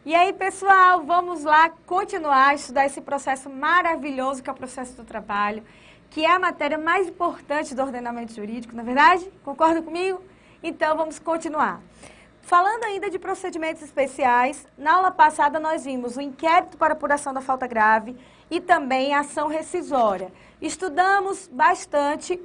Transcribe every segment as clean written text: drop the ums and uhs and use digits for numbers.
E aí, pessoal, vamos lá continuar a estudar esse processo maravilhoso que é o processo do trabalho, que é a matéria mais importante do ordenamento jurídico, não é verdade? Concorda comigo? Então, vamos continuar. Falando ainda de procedimentos especiais, na aula passada nós vimos o inquérito para apuração da falta grave e também a ação rescisória. Estudamos bastante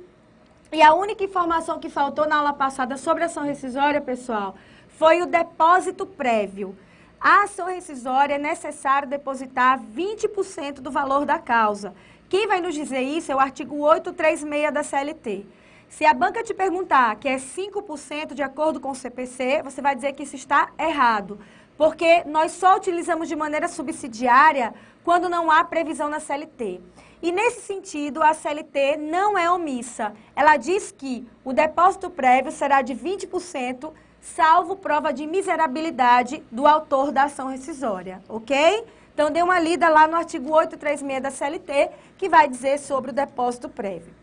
e a única informação que faltou na aula passada sobre a ação rescisória, pessoal, foi o depósito prévio. A ação rescisória é necessário depositar 20% do valor da causa. Quem vai nos dizer isso é o artigo 836 da CLT. Se a banca te perguntar que é 5% de acordo com o CPC, você vai dizer que isso está errado, porque nós só utilizamos de maneira subsidiária quando não há previsão na CLT. E nesse sentido, a CLT não é omissa. Ela diz que o depósito prévio será de 20%, salvo prova de miserabilidade do autor da ação rescisória, ok? Então, dê uma lida lá no artigo 836 da CLT, que vai dizer sobre o depósito prévio.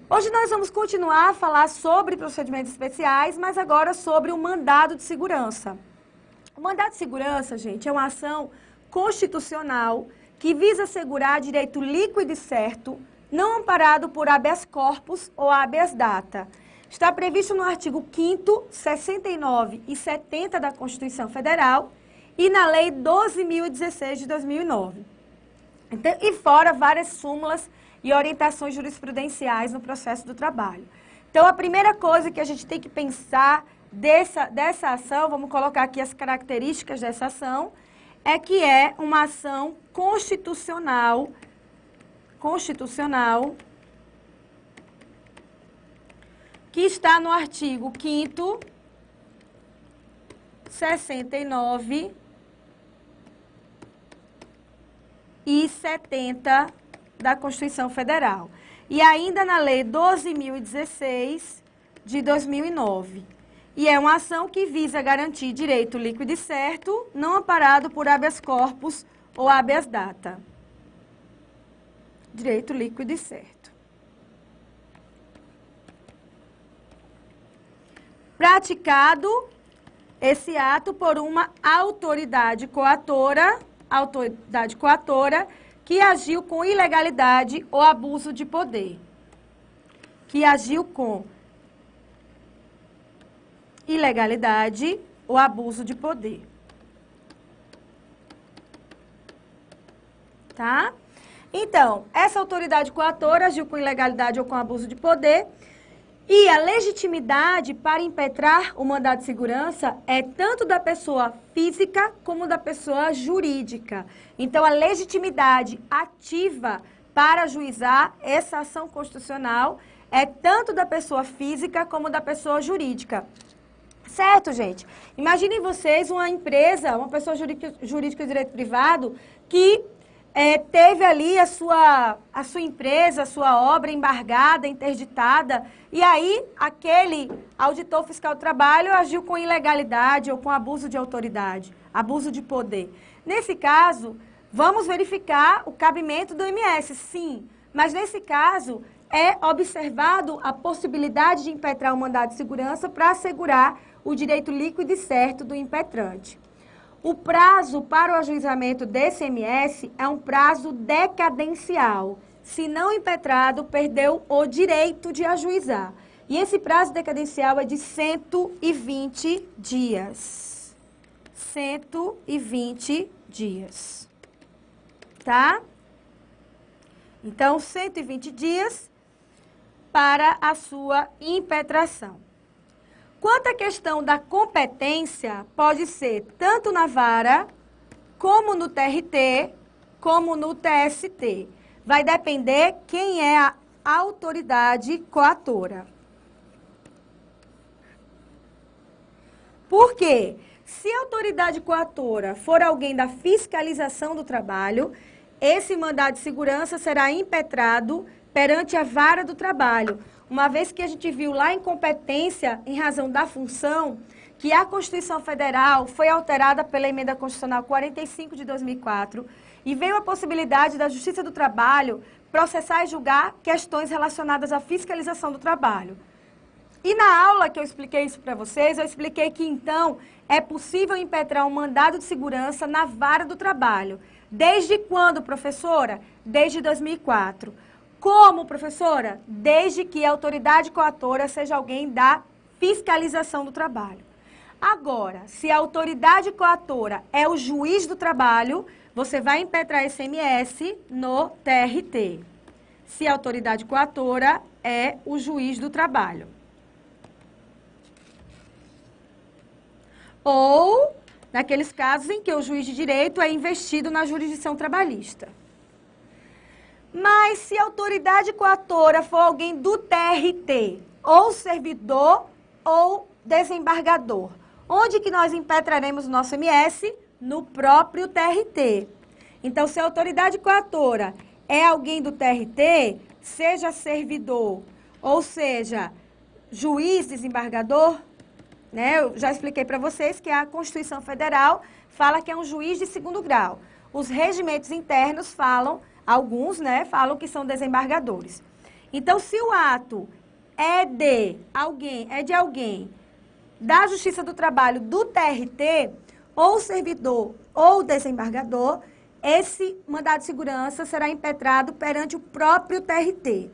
Hoje nós vamos continuar a falar sobre procedimentos especiais, mas agora sobre o mandado de segurança. O mandado de segurança, gente, é uma ação constitucional que visa assegurar direito líquido e certo, não amparado por habeas corpus ou habeas data. Está previsto no artigo 5º, 69 e 70 da Constituição Federal e na Lei 12.016 de 2009. Então, e fora várias súmulas e orientações jurisprudenciais no processo do trabalho. Então, a primeira coisa que a gente tem que pensar dessa ação, vamos colocar aqui as características dessa ação, é que é uma ação constitucional que está no artigo 5º, 69 e 70 da Constituição Federal. E ainda na Lei 12.016 de 2009. E é uma ação que visa garantir direito líquido e certo, não amparado por habeas corpus ou habeas data. Direito líquido e certo. Praticado esse ato por uma autoridade coatora que agiu com ilegalidade ou abuso de poder. Que agiu com ilegalidade ou abuso de poder. Tá? Então, essa autoridade coatora agiu com ilegalidade ou com abuso de poder. E a legitimidade para impetrar o mandado de segurança é tanto da pessoa física como da pessoa jurídica. Então, a legitimidade ativa para ajuizar essa ação constitucional é tanto da pessoa física como da pessoa jurídica. Certo, gente? Imaginem vocês uma empresa, uma pessoa jurídica de direito privado que teve ali a sua empresa, a sua obra embargada, interditada, e aí aquele auditor fiscal do trabalho agiu com ilegalidade ou com abuso de autoridade, abuso de poder. Nesse caso, vamos verificar o cabimento do MS, sim, mas nesse caso é observado a possibilidade de impetrar o mandado de segurança para assegurar o direito líquido e certo do impetrante. O prazo para o ajuizamento desse MS é um prazo decadencial. Se não impetrado, perdeu o direito de ajuizar. E esse prazo decadencial é de 120 dias. 120 dias. Tá? Então, 120 dias para a sua impetração. Quanto à questão da competência, pode ser tanto na vara, como no TRT, como no TST. Vai depender quem é a autoridade coatora. Por quê? Se a autoridade coatora for alguém da fiscalização do trabalho, esse mandado de segurança será impetrado perante a vara do trabalho. Uma vez que a gente viu lá incompetência em razão da função, que a Constituição Federal foi alterada pela Emenda Constitucional 45 de 2004 e veio a possibilidade da Justiça do Trabalho processar e julgar questões relacionadas à fiscalização do trabalho. E na aula que eu expliquei isso para vocês, eu expliquei que, então, é possível impetrar um mandado de segurança na vara do trabalho. Desde quando, professora? Desde 2004. Como, professora? Desde que a autoridade coatora seja alguém da fiscalização do trabalho. Agora, se a autoridade coatora é o juiz do trabalho, você vai impetrar esse MS no TRT. Se a autoridade coatora é o juiz do trabalho. Ou naqueles casos em que o juiz de direito é investido na jurisdição trabalhista. Mas se a autoridade coatora for alguém do TRT, ou servidor ou desembargador, onde que nós impetraremos o nosso MS? No próprio TRT. Então, se a autoridade coatora é alguém do TRT, seja servidor, ou seja, juiz, desembargador, né? Eu já expliquei para vocês que a Constituição Federal fala que é um juiz de segundo grau. Os regimentos internos falam, alguns, né, falam que são desembargadores. Então, se o ato é de alguém da Justiça do Trabalho do TRT, ou servidor ou desembargador, esse mandado de segurança será impetrado perante o próprio TRT.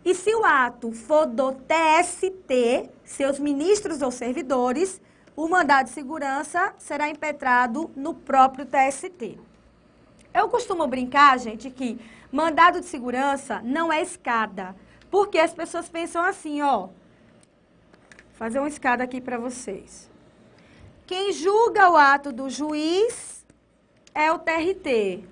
E se o ato for do TST, seus ministros ou servidores, o mandado de segurança será impetrado no próprio TST. Eu costumo brincar, gente, que mandado de segurança não é escada, porque as pessoas pensam assim, ó. Vou fazer uma escada aqui para vocês. Quem julga o ato do juiz é o TRT.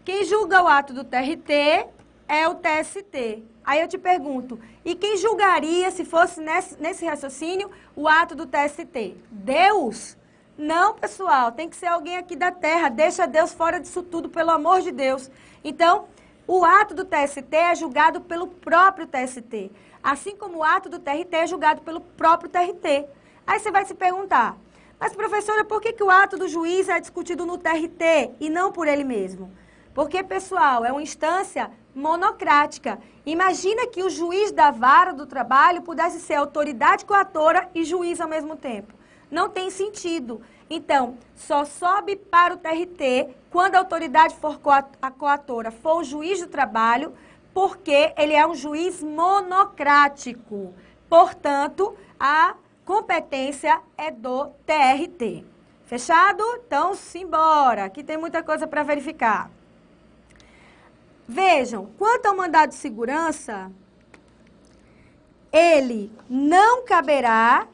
Quem julga o ato do TRT é o TST. Aí eu te pergunto, e quem julgaria, se fosse nesse raciocínio, o ato do TST? Deus? Não, pessoal, tem que ser alguém aqui da terra. Deixa Deus fora disso tudo, pelo amor de Deus. Então, o ato do TST é julgado pelo próprio TST. Assim como o ato do TRT é julgado pelo próprio TRT. Aí você vai se perguntar, mas professora, por que o ato do juiz é discutido no TRT e não por ele mesmo? Porque, pessoal, é uma instância monocrática. Imagina que o juiz da vara do trabalho pudesse ser autoridade coatora e juiz ao mesmo tempo. Não tem sentido. Então, só sobe para o TRT quando a autoridade coatora for o juiz do trabalho, porque ele é um juiz monocrático. Portanto, a competência é do TRT. Fechado? Então, simbora. Aqui tem muita coisa para verificar. Vejam, quanto ao mandado de segurança, ele não caberá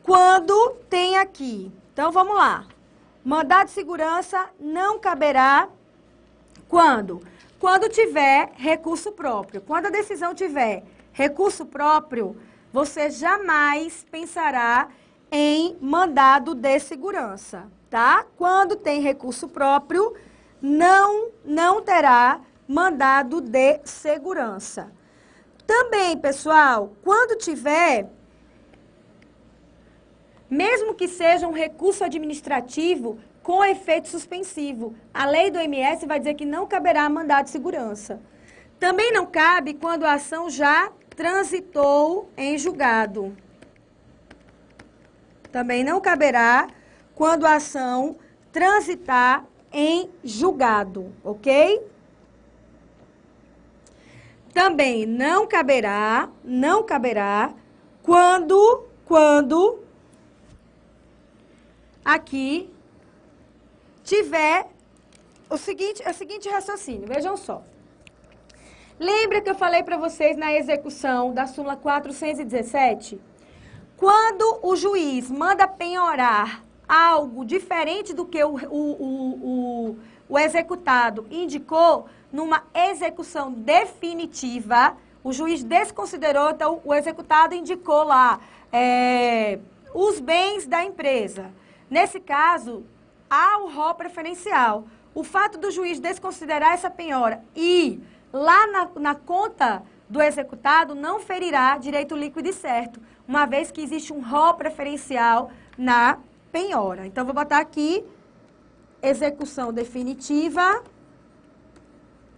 quando tem aqui. Então, vamos lá. Mandado de segurança não caberá quando? Quando tiver recurso próprio. Quando a decisão tiver recurso próprio, você jamais pensará em mandado de segurança, tá? Quando tem recurso próprio, não terá mandado de segurança. Também, pessoal, quando tiver, mesmo que seja um recurso administrativo com efeito suspensivo, a lei do MS vai dizer que não caberá mandado de segurança. Também não cabe quando a ação já transitou em julgado. Também não caberá quando a ação transitar em julgado, ok? Também não caberá quando aqui tiver o seguinte raciocínio, vejam só. Lembra que eu falei para vocês na execução da súmula 417? Quando o juiz manda penhorar algo diferente do que o executado indicou, numa execução definitiva, o juiz desconsiderou, então o executado indicou lá os bens da empresa. Nesse caso, há o rol preferencial. O fato do juiz desconsiderar essa penhora e lá na conta do executado não ferirá direito líquido e certo, uma vez que existe um rol preferencial na penhora. Então, vou botar aqui execução definitiva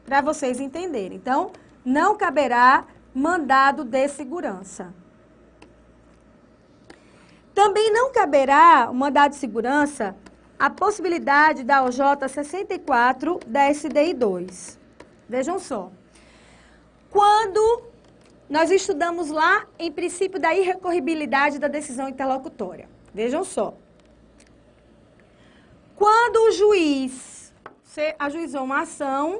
para vocês entenderem. Então, não caberá mandado de segurança. Também não caberá o mandado de segurança a possibilidade da OJ 64 da SDI 2. Vejam só. Quando nós estudamos lá em princípio da irrecorribilidade da decisão interlocutória. Vejam só. Quando o juiz ajuizou uma ação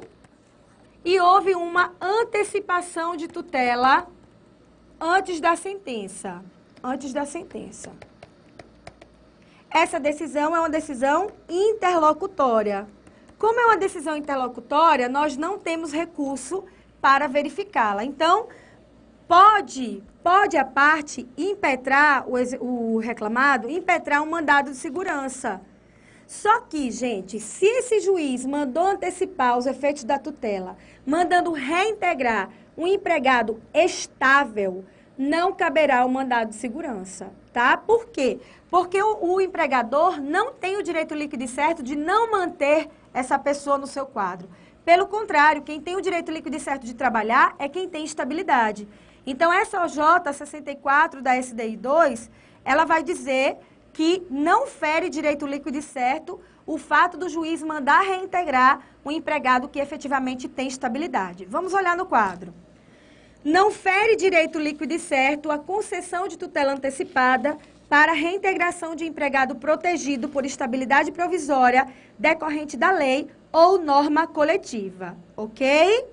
e houve uma antecipação de tutela antes da sentença. Essa decisão é uma decisão interlocutória. Como é uma decisão interlocutória, nós não temos recurso para verificá-la. Então, pode a parte impetrar, o reclamado, impetrar um mandado de segurança. Só que, gente, se esse juiz mandou antecipar os efeitos da tutela, mandando reintegrar um empregado estável, não caberá o mandado de segurança, tá? Por quê? Porque o empregador não tem o direito líquido e certo de não manter essa pessoa no seu quadro. Pelo contrário, quem tem o direito líquido e certo de trabalhar é quem tem estabilidade. Então, essa OJ 64 da SDI 2, ela vai dizer que não fere direito líquido e certo o fato do juiz mandar reintegrar um empregado que efetivamente tem estabilidade. Vamos olhar no quadro. Não fere direito líquido e certo a concessão de tutela antecipada para a reintegração de empregado protegido por estabilidade provisória decorrente da lei ou norma coletiva, ok?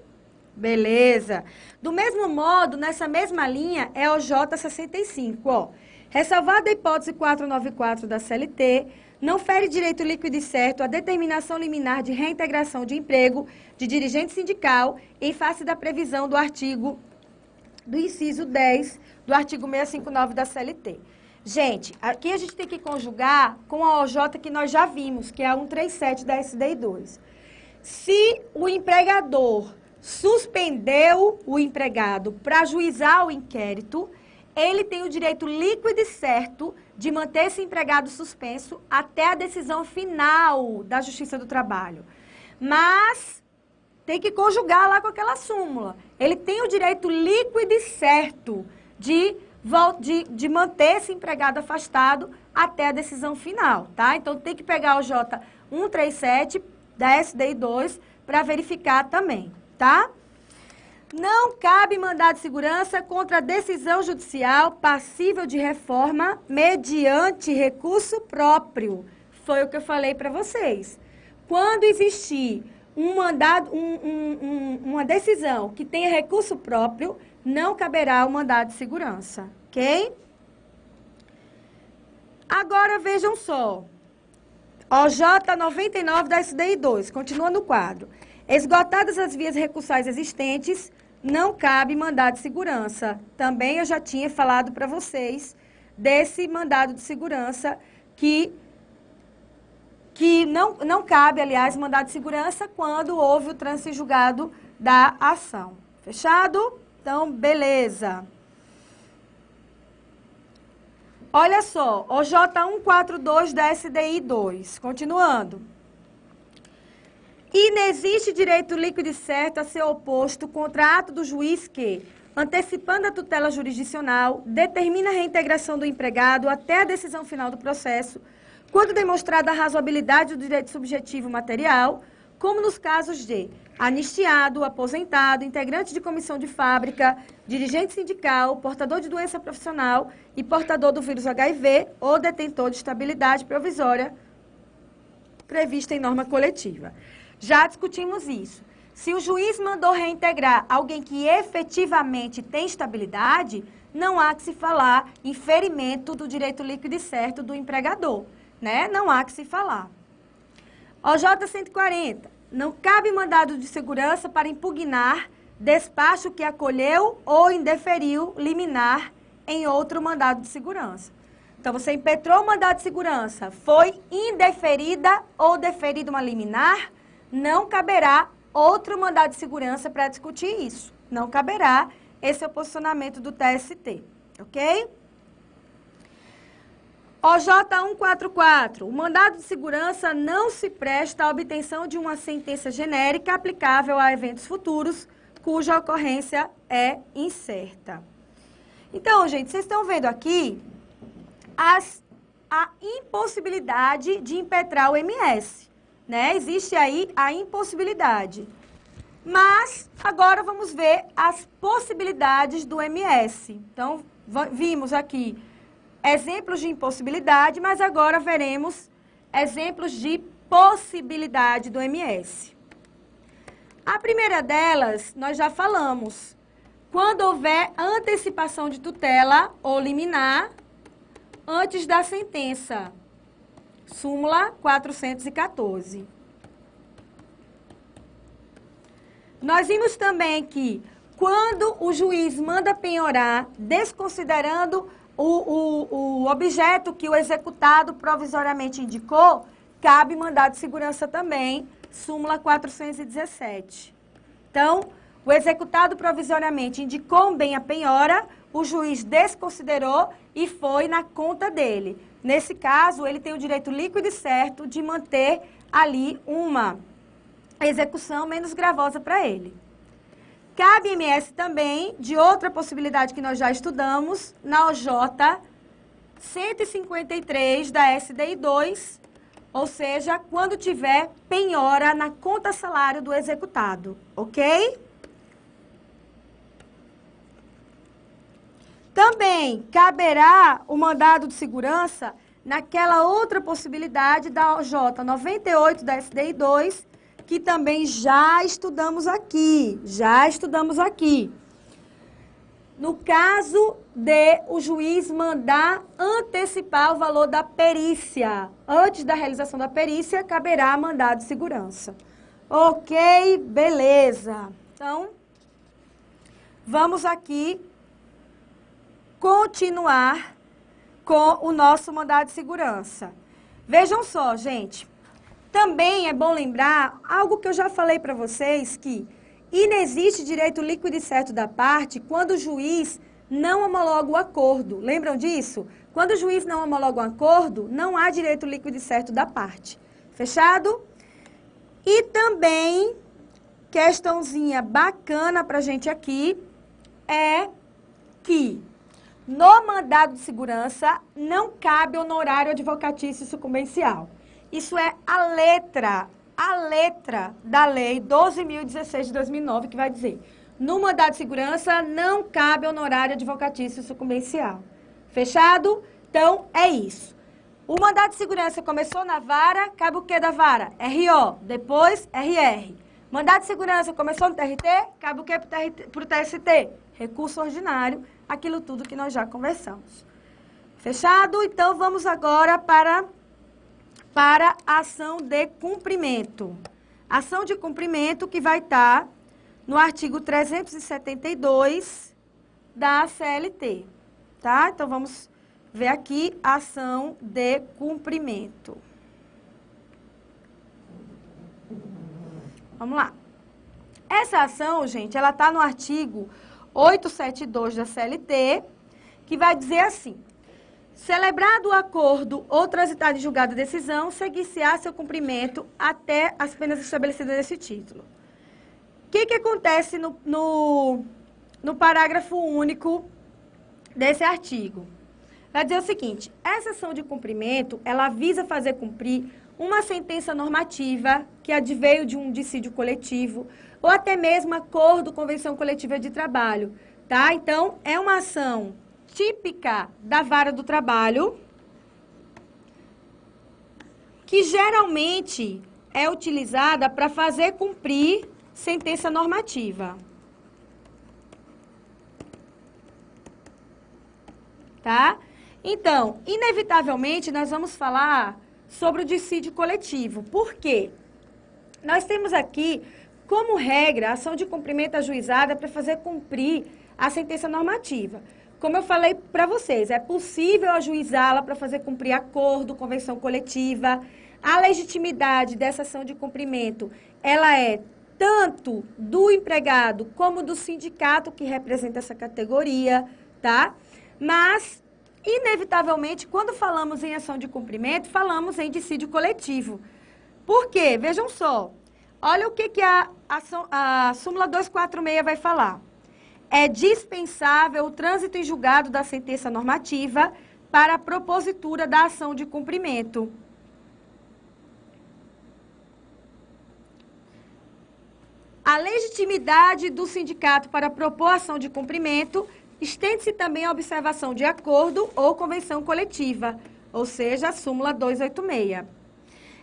Beleza. Do mesmo modo, nessa mesma linha, é o J65, ó. Ressalvada a hipótese 494 da CLT, não fere direito líquido e certo a determinação liminar de reintegração de emprego de dirigente sindical em face da previsão do inciso 10 do artigo 659 da CLT. Gente, aqui a gente tem que conjugar com a OJ que nós já vimos, que é a 137 da SDI 2. Se o empregador suspendeu o empregado para ajuizar o inquérito, ele tem o direito líquido e certo de manter esse empregado suspenso até a decisão final da Justiça do Trabalho. Mas tem que conjugar lá com aquela súmula. Ele tem o direito líquido e certo de manter esse empregado afastado até a decisão final, tá? Então, tem que pegar o J 137 da SDI 2 para verificar também, tá? Não cabe mandado de segurança contra a decisão judicial passível de reforma mediante recurso próprio. Foi o que eu falei para vocês. Quando existir uma decisão que tenha recurso próprio, não caberá o mandado de segurança, ok? Agora vejam só. OJ 99 da SDI 2, continua no quadro. Esgotadas as vias recursais existentes, não cabe mandado de segurança. Também eu já tinha falado para vocês desse mandado de segurança que não cabe, aliás, mandado de segurança quando houve o trânsito em julgado da ação. Fechado? Então, beleza. Olha só, OJ 142 da SDI 2, continuando. Inexiste direito líquido e certo a ser oposto contra ato do juiz que, antecipando a tutela jurisdicional, determina a reintegração do empregado até a decisão final do processo, quando demonstrada a razoabilidade do direito subjetivo material, como nos casos de anistiado, aposentado, integrante de comissão de fábrica, dirigente sindical, portador de doença profissional e portador do vírus HIV ou detentor de estabilidade provisória prevista em norma coletiva. Já discutimos isso. Se o juiz mandou reintegrar alguém que efetivamente tem estabilidade, não há que se falar em ferimento do direito líquido e certo do empregador, né? Não há que se falar. OJ 140. Não cabe mandado de segurança para impugnar despacho que acolheu ou indeferiu liminar em outro mandado de segurança. Então, você impetrou o mandado de segurança, foi indeferida ou deferida uma liminar, não caberá outro mandado de segurança para discutir isso. Não caberá, esse é o posicionamento do TST, ok? OJ 144. O mandado de segurança não se presta à obtenção de uma sentença genérica aplicável a eventos futuros, cuja ocorrência é incerta. Então, gente, vocês estão vendo aqui a impossibilidade de impetrar o MS, né? Existe aí a impossibilidade. Mas, agora vamos ver as possibilidades do MS. Então, vimos aqui exemplos de impossibilidade, mas agora veremos exemplos de possibilidade do MS. A primeira delas, nós já falamos. Quando houver antecipação de tutela ou liminar antes da sentença. Súmula 414. Nós vimos também que quando o juiz manda penhorar, desconsiderando o objeto que o executado provisoriamente indicou, cabe mandado de segurança também, súmula 417. Então, o executado provisoriamente indicou um bem à penhora, o juiz desconsiderou e foi na conta dele. Nesse caso, ele tem o direito líquido e certo de manter ali uma execução menos gravosa para ele. Cabe MS também de outra possibilidade que nós já estudamos, na OJ 153 da SDI 2, ou seja, quando tiver penhora na conta salário do executado, ok? Também caberá o mandado de segurança naquela outra possibilidade da OJ 98 da SDI 2, que também já estudamos aqui, No caso de o juiz mandar antecipar o valor da perícia, antes da realização da perícia, caberá mandado de segurança. Ok, beleza. Então, vamos aqui continuar com o nosso mandado de segurança. Vejam só, gente. Também é bom lembrar algo que eu já falei para vocês, que inexiste direito líquido e certo da parte quando o juiz não homologa o acordo. Lembram disso? Quando o juiz não homologa o acordo, não há direito líquido e certo da parte. Fechado? E também, questãozinha bacana para a gente aqui, é que no mandado de segurança não cabe honorário advocatício sucumbencial. Isso é a letra da lei 12.016 de 2009, que vai dizer, no mandado de segurança não cabe honorário advocatício sucumbencial. Fechado? Então, é isso. O mandado de segurança começou na vara, cabe o que da vara? RO, depois RR. Mandado de segurança começou no TRT, cabe o que para o TST? Recurso ordinário, aquilo tudo que nós já conversamos. Fechado? Então, vamos agora para a ação de cumprimento. Ação de cumprimento que vai estar no artigo 372 da CLT, tá? Então, vamos ver aqui a ação de cumprimento. Vamos lá. Essa ação, gente, ela está no artigo 872 da CLT, que vai dizer assim: celebrado o acordo ou transitado em julgado a decisão, seguir-se-á seu cumprimento até as penas estabelecidas nesse título. O que acontece no parágrafo único desse artigo? Vai dizer o seguinte: essa ação de cumprimento, ela visa fazer cumprir uma sentença normativa que adveio de um dissídio coletivo ou até mesmo acordo, convenção coletiva de trabalho, tá? Então, é uma ação típica da vara do trabalho, que geralmente é utilizada para fazer cumprir sentença normativa. Tá? Então, inevitavelmente, nós vamos falar sobre o dissídio coletivo. Por quê? Nós temos aqui, como regra, a ação de cumprimento ajuizada para fazer cumprir a sentença normativa. Como eu falei para vocês, é possível ajuizá-la para fazer cumprir acordo, convenção coletiva. A legitimidade dessa ação de cumprimento, ela é tanto do empregado como do sindicato que representa essa categoria, tá? Mas, inevitavelmente, quando falamos em ação de cumprimento, falamos em dissídio coletivo. Por quê? Vejam só, Olha o que a súmula 246 vai falar. É dispensável o trânsito em julgado da sentença normativa para a propositura da ação de cumprimento. A legitimidade do sindicato para propor ação de cumprimento estende-se também à observação de acordo ou convenção coletiva, ou seja, a súmula 286.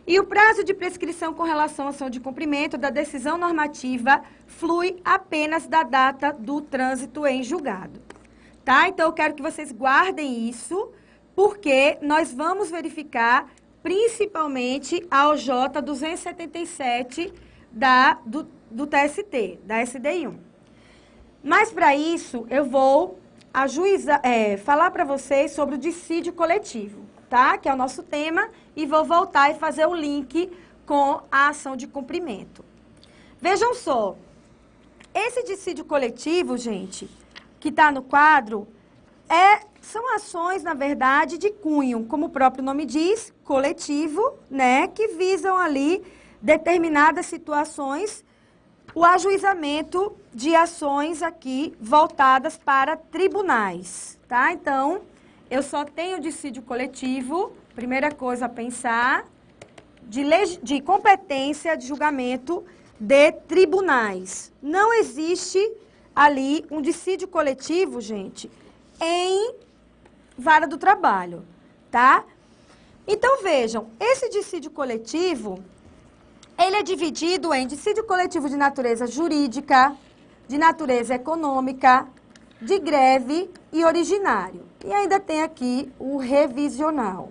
E o prazo de prescrição com relação à ação de cumprimento da decisão normativa flui apenas da data do trânsito em julgado. Tá? Então, eu quero que vocês guardem isso, porque nós vamos verificar principalmente a OJ 277 do TST, da SDI1. Mas, para isso, eu vou falar para vocês sobre o dissídio coletivo, tá? Que é o nosso tema, e vou voltar e fazer o link com a ação de cumprimento. Vejam só, esse dissídio coletivo, gente, que está no quadro, são ações, na verdade, de cunho, como o próprio nome diz, coletivo, né? Que visam ali determinadas situações, o ajuizamento de ações aqui voltadas para tribunais, tá? Então, eu só tenho dissídio coletivo, primeira coisa a pensar, de competência de julgamento de tribunais. Não existe ali um dissídio coletivo, gente, em vara do trabalho, tá? Então, vejam, esse dissídio coletivo, ele é dividido em dissídio coletivo de natureza jurídica, de natureza econômica, de greve e originário. E ainda tem aqui o revisional.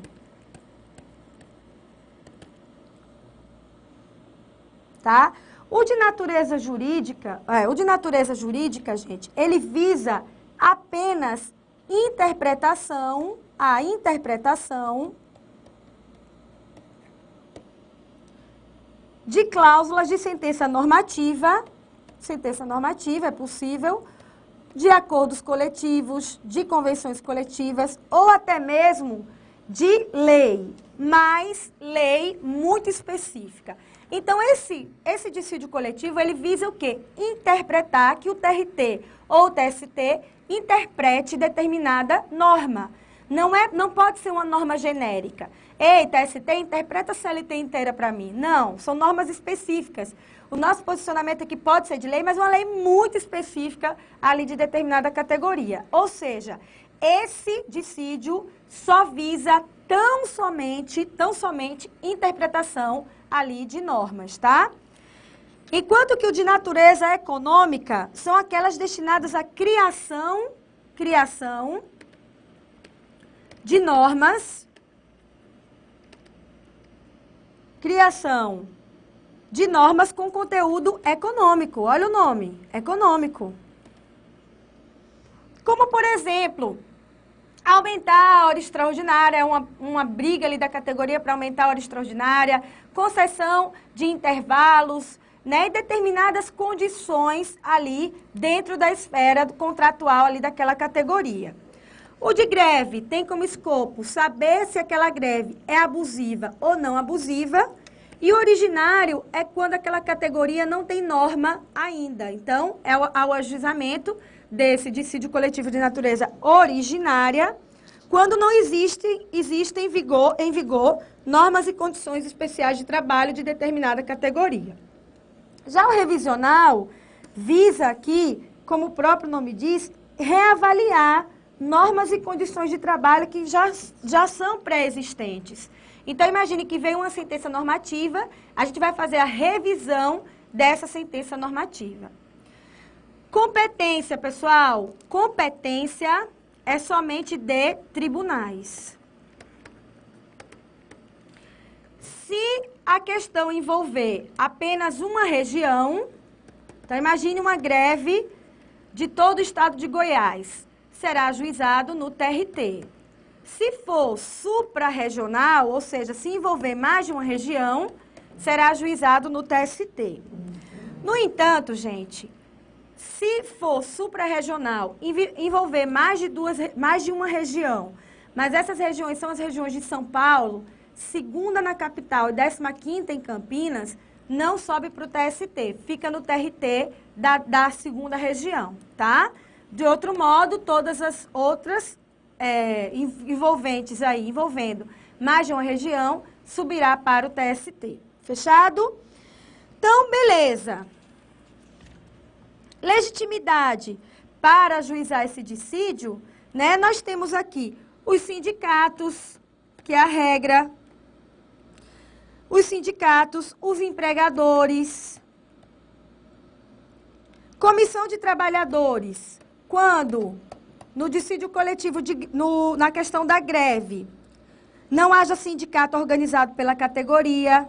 Tá? O de natureza jurídica, gente, ele visa apenas a interpretação de cláusulas de sentença normativa é possível, de acordos coletivos, de convenções coletivas ou até mesmo de lei, mas lei muito específica. Então, esse dissídio coletivo, ele visa o quê? Interpretar que o TRT ou o TST interprete determinada norma. Não pode ser uma norma genérica. Ei, TST, interpreta a CLT inteira para mim. Não, são normas específicas. O nosso posicionamento aqui pode ser de lei, mas uma lei muito específica ali de determinada categoria. Ou seja, esse dissídio só visa tão somente interpretação ali de normas, tá? Enquanto que o de natureza econômica são aquelas destinadas à criação de normas, com conteúdo econômico. Olha o nome, econômico. Como, por exemplo, aumentar a hora extraordinária, uma briga ali da categoria para aumentar a hora extraordinária, concessão de intervalos, né, e determinadas condições ali dentro da esfera contratual ali daquela categoria. O de greve tem como escopo saber se aquela greve é abusiva ou não abusiva, e o originário é quando aquela categoria não tem norma ainda. Então, é o ajuizamento desse dissídio coletivo de natureza originária, quando não existem em vigor normas e condições especiais de trabalho de determinada categoria. Já o revisional visa aqui, como o próprio nome diz, reavaliar normas e condições de trabalho que já são pré-existentes. Então, imagine que veio uma sentença normativa, a gente vai fazer a revisão dessa sentença normativa. Competência, pessoal. Competência é somente de tribunais. Se a questão envolver apenas uma região, então imagine uma greve de todo o estado de Goiás, será ajuizado no TRT. Se for suprarregional, ou seja, se envolver mais de uma região, será ajuizado no TST. No entanto, gente, se for suprarregional, envolver mais de uma região, mas essas regiões são as regiões de São Paulo, segunda na capital e 15ª em Campinas, não sobe para o TST, fica no TRT da segunda região, tá? De outro modo, todas as outras envolvendo mais de uma região, subirá para o TST. Fechado? Então, beleza. Legitimidade para ajuizar esse dissídio, né? Nós temos aqui os sindicatos, que é a regra, os sindicatos, os empregadores, comissão de trabalhadores, quando no dissídio coletivo, na questão da greve, não haja sindicato organizado pela categoria,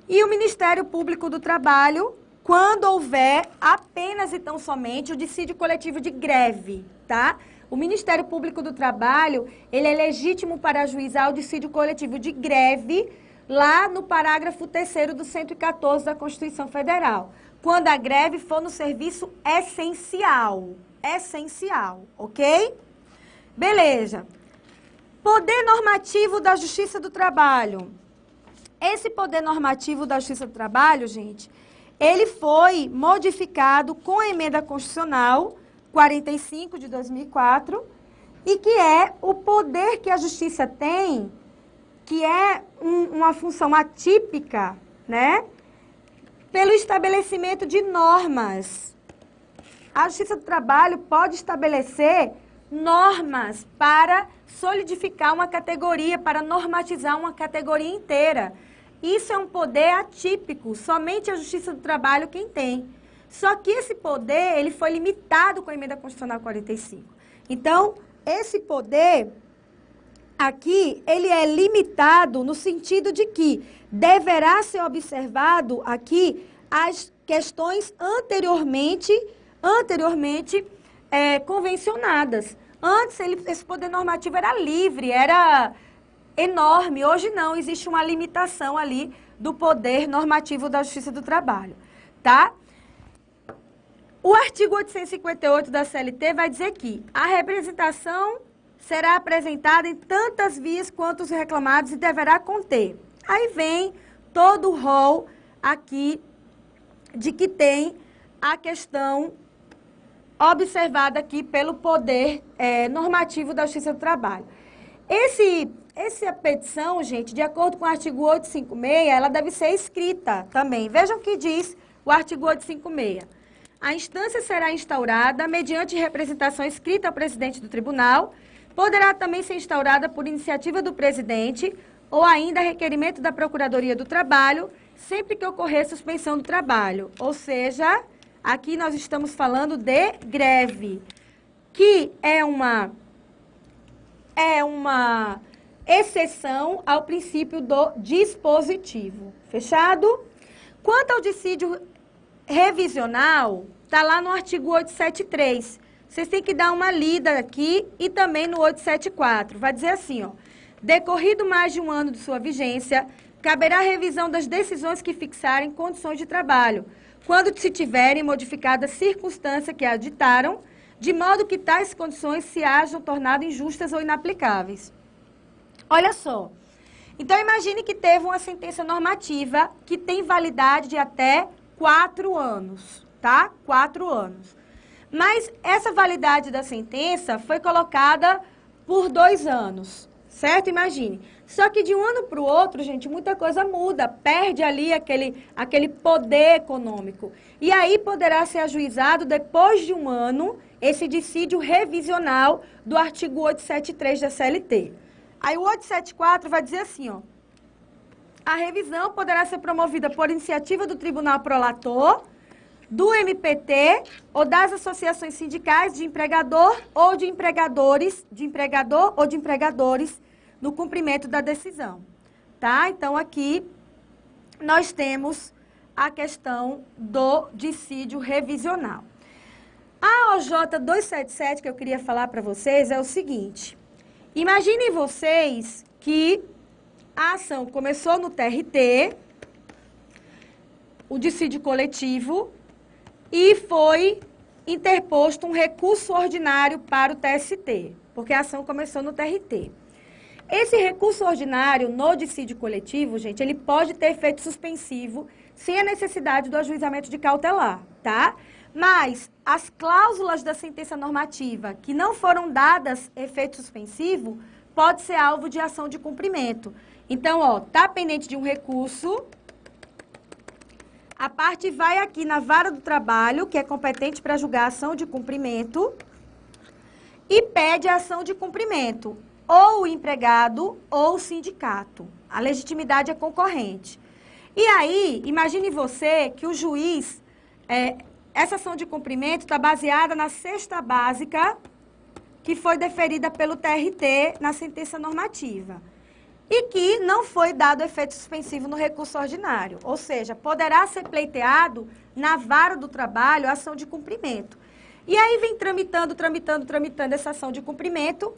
e o Ministério Público do Trabalho, quando houver apenas e tão somente o dissídio coletivo de greve, tá? O Ministério Público do Trabalho, ele é legítimo para ajuizar o dissídio coletivo de greve lá no parágrafo 3º do 114 da Constituição Federal, quando a greve for no serviço essencial, ok? Beleza. Poder normativo da Justiça do Trabalho. Esse poder normativo da Justiça do Trabalho, gente, ele foi modificado com a emenda constitucional 45 de 2004, e que é o poder que a Justiça tem, que é uma função atípica, né? Pelo estabelecimento de normas. A Justiça do Trabalho pode estabelecer normas para solidificar uma categoria, para normatizar uma categoria inteira. Isso é um poder atípico, somente a Justiça do Trabalho quem tem. Só que esse poder, ele foi limitado com a Emenda Constitucional 45. Então, esse poder aqui, ele é limitado no sentido de que deverá ser observado aqui as questões anteriormente convencionadas. Antes, esse poder normativo era livre, era enorme. Hoje não, existe uma limitação ali do poder normativo da Justiça do Trabalho, tá? O artigo 858 da CLT vai dizer que a representação será apresentada em tantas vias quanto os reclamados e deverá conter. Aí vem todo o rol aqui de que tem a questão observada aqui pelo poder normativo da Justiça do Trabalho. Essa petição, gente, de acordo com o artigo 856, ela deve ser escrita também. Vejam o que diz o artigo 856. A instância será instaurada mediante representação escrita ao presidente do tribunal, poderá também ser instaurada por iniciativa do presidente ou ainda requerimento da Procuradoria do Trabalho, sempre que ocorrer suspensão do trabalho. Ou seja, aqui nós estamos falando de greve, que é uma exceção ao princípio do dispositivo. Fechado? Quanto ao dissídio revisional, está lá no artigo 873. Vocês têm que dar uma lida aqui e também no 874. Vai dizer assim, ó. Decorrido mais de um ano de sua vigência, caberá revisão das decisões que fixarem condições de trabalho, quando se tiverem modificadas circunstâncias que a ditaram, de modo que tais condições se hajam tornado injustas ou inaplicáveis. Olha só. Então, imagine que teve uma sentença normativa que tem validade de até 4 anos, tá? 4 anos. Mas essa validade da sentença foi colocada por 2 anos, certo? Imagine. Só que de um ano para o outro, gente, muita coisa muda, perde ali aquele poder econômico. E aí poderá ser ajuizado, depois de um ano, esse dissídio revisional do artigo 873 da CLT. Aí o 874 vai dizer assim, ó. A revisão poderá ser promovida por iniciativa do Tribunal Prolator, do MPT ou das associações sindicais de empregador ou de empregadores, no cumprimento da decisão, tá? Então, aqui nós temos a questão do dissídio revisional. A OJ 277 que eu queria falar para vocês é o seguinte. Imaginem vocês que a ação começou no TRT, o dissídio coletivo, e foi interposto um recurso ordinário para o TST, porque a ação começou no TRT. Esse recurso ordinário no dissídio coletivo, gente, ele pode ter efeito suspensivo sem a necessidade do ajuizamento de cautelar, tá? Mas as cláusulas da sentença normativa que não foram dadas efeito suspensivo, pode ser alvo de ação de cumprimento. Então, ó, tá pendente de um recurso, a parte vai aqui na vara do trabalho, que é competente para julgar a ação de cumprimento, e pede a ação de cumprimento, ou o empregado ou o sindicato. A legitimidade é concorrente. E aí, imagine você que o juiz, essa ação de cumprimento está baseada na cesta básica que foi deferida pelo TRT na sentença normativa e que não foi dado efeito suspensivo no recurso ordinário, ou seja, poderá ser pleiteado na vara do trabalho a ação de cumprimento. E aí vem tramitando essa ação de cumprimento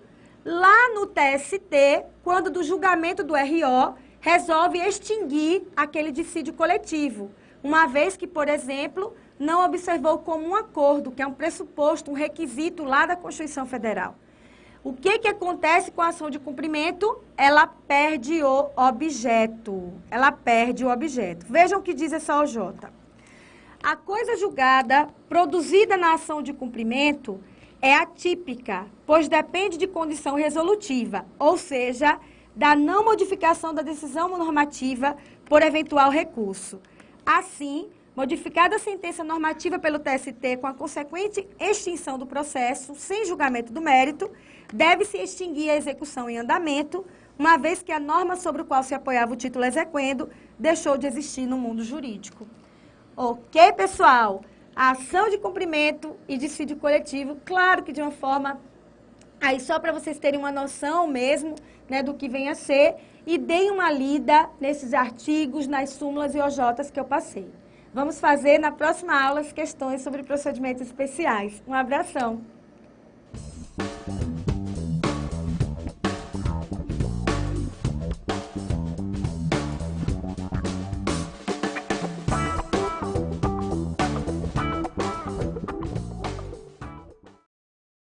lá no TST, quando do julgamento do RO, resolve extinguir aquele dissídio coletivo, uma vez que, por exemplo, não observou como um acordo, que é um pressuposto, um requisito lá da Constituição Federal. O que acontece com a ação de cumprimento? Ela perde o objeto. Ela perde o objeto. Vejam o que diz essa OJ. A coisa julgada, produzida na ação de cumprimento, é atípica, pois depende de condição resolutiva, ou seja, da não modificação da decisão normativa por eventual recurso. Assim, modificada a sentença normativa pelo TST com a consequente extinção do processo, sem julgamento do mérito, deve-se extinguir a execução em andamento, uma vez que a norma sobre o qual se apoiava o título exequendo deixou de existir no mundo jurídico. Ok, pessoal? A ação de cumprimento e dissídio coletivo, claro que de uma forma, aí só para vocês terem uma noção mesmo, né, do que vem a ser, e deem uma lida nesses artigos, nas súmulas e OJs que eu passei. Vamos fazer na próxima aula as questões sobre procedimentos especiais. Um abração!